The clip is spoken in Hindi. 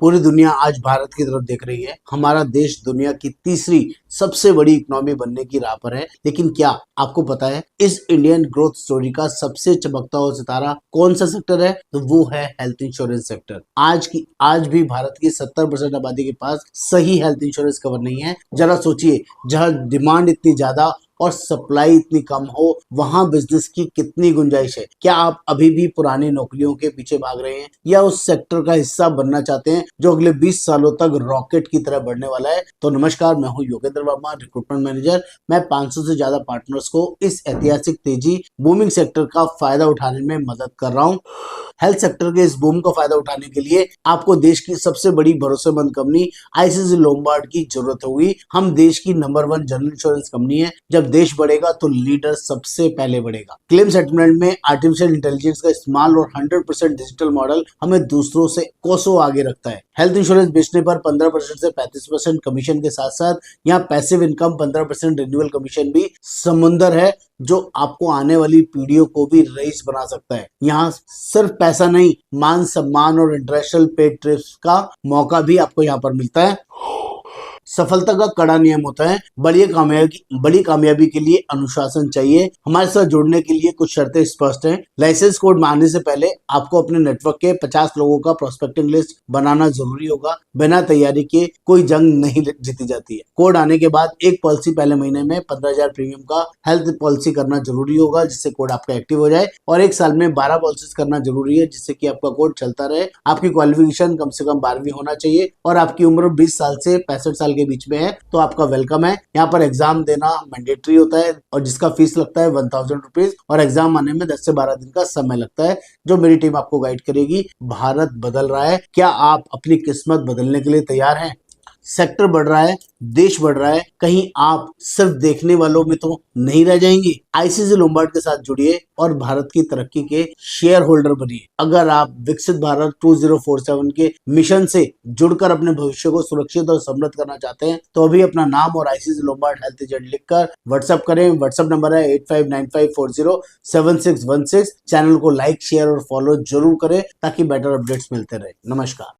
पूरी दुनिया आज भारत की तरफ देख रही है। हमारा देश दुनिया की तीसरी सबसे बड़ी इकोनॉमी बनने की राह पर है। लेकिन क्या आपको पता है इस इंडियन ग्रोथ स्टोरी का सबसे चमकता हुआ सितारा कौन सा सेक्टर है? तो वो है हेल्थ इंश्योरेंस सेक्टर। आज भी भारत की 70% आबादी के पास सही हेल्थ इंश्योरेंस कवर नहीं है। जरा सोचिए, जहां डिमांड इतनी ज्यादा और सप्लाई इतनी कम हो, वहां बिजनेस की कितनी गुंजाइश है। क्या आप अभी भी पुरानी नौकरियों के पीछे भाग रहे हैं या उस सेक्टर का हिस्सा बनना चाहते हैं जो अगले 20 सालों तक रॉकेट की तरह बढ़ने वाला है? तो नमस्कार, मैं हूं योगेंद्र वर्मा, रिक्रूटमेंट मैनेजर। मैं 500 से ज्यादा पार्टनर्स को इस ऐतिहासिक तेजी बूमिंग सेक्टर का फायदा उठाने में मदद कर रहा हूं। हेल्थ सेक्टर के इस बूम का फायदा उठाने के लिए आपको देश की सबसे बड़ी भरोसेमंद कंपनी आईसीसी लोम्बार्ड की जरूरत होगी। हम देश की नंबर 1 जनरल इंश्योरेंस कंपनी है। जब देश बढ़ेगा तो लीडर सबसे पहले बढ़ेगा। क्लेम सेटलमेंट में आर्टिफिशियल इंटेलिजेंस का इस्तेमाल और 100% डिजिटल मॉडल हमें दूसरों से कोसों आगे रखता है। हेल्थ इंश्योरेंस बेचने पर 15% से 35% कमीशन के साथ साथ यहाँ पैसिव इनकम 15% रिन्यूअल कमीशन भी समुंदर है, जो आपको आने वाली पीढ़ियों को भी रईस बना सकता है। यहाँ सिर्फ पैसा नहीं, मान सम्मान और इंटरनेशनल पेड ट्रिप्स का मौका भी आपको यहाँ पर मिलता है। सफलता का कड़ा नियम होता है, बड़ी कामयाबी के लिए अनुशासन चाहिए। हमारे साथ जुड़ने के लिए कुछ शर्तें स्पष्ट हैं। लाइसेंस कोड मांगने से पहले आपको अपने नेटवर्क के 50 लोगों का प्रोस्पेक्टिंग लिस्ट बनाना जरूरी होगा। बिना तैयारी के कोई जंग नहीं जीती जाती है। कोड आने के बाद एक पॉलिसी पहले महीने में 15,000 प्रीमियम का हेल्थ पॉलिसी करना जरूरी होगा, जिससे कोड आपका एक्टिव हो जाए। और एक साल में 12 पॉलिसीज करना जरूरी है, जिससे कि आपका कोड चलता रहे। आपकी क्वालिफिकेशन कम से कम 12वीं होना चाहिए और आपकी उम्र 20 साल से 65 साल के बीच में है तो आपका वेलकम है। यहाँ पर एग्जाम देना मैंडेटरी होता है और जिसका फीस लगता है 1000 रुपीज और एग्जाम आने में 10 से 12 दिन का समय लगता है, जो मेरी टीम आपको गाइड करेगी। भारत बदल रहा है, क्या आप अपनी किस्मत बदलने के लिए तैयार हैं? सेक्टर बढ़ रहा है, देश बढ़ रहा है, कहीं आप सिर्फ देखने वालों में तो नहीं रह जाएंगे। आईसीसी लोम्बार्ड के साथ जुड़िए और भारत की तरक्की के शेयर होल्डर बनिए। अगर आप विकसित भारत 2047 के मिशन से जुड़कर अपने भविष्य को सुरक्षित और समृद्ध करना चाहते हैं तो अभी अपना नाम और आईसीसी लोम्बार्ड हेल्थ एजेंट लिखकर व्हाट्सएप करें। व्हाट्सएप नंबर है 8595407616। चैनल को लाइक, शेयर और फॉलो जरूर करें ताकि बेटर अपडेट्स मिलते रहे। नमस्कार।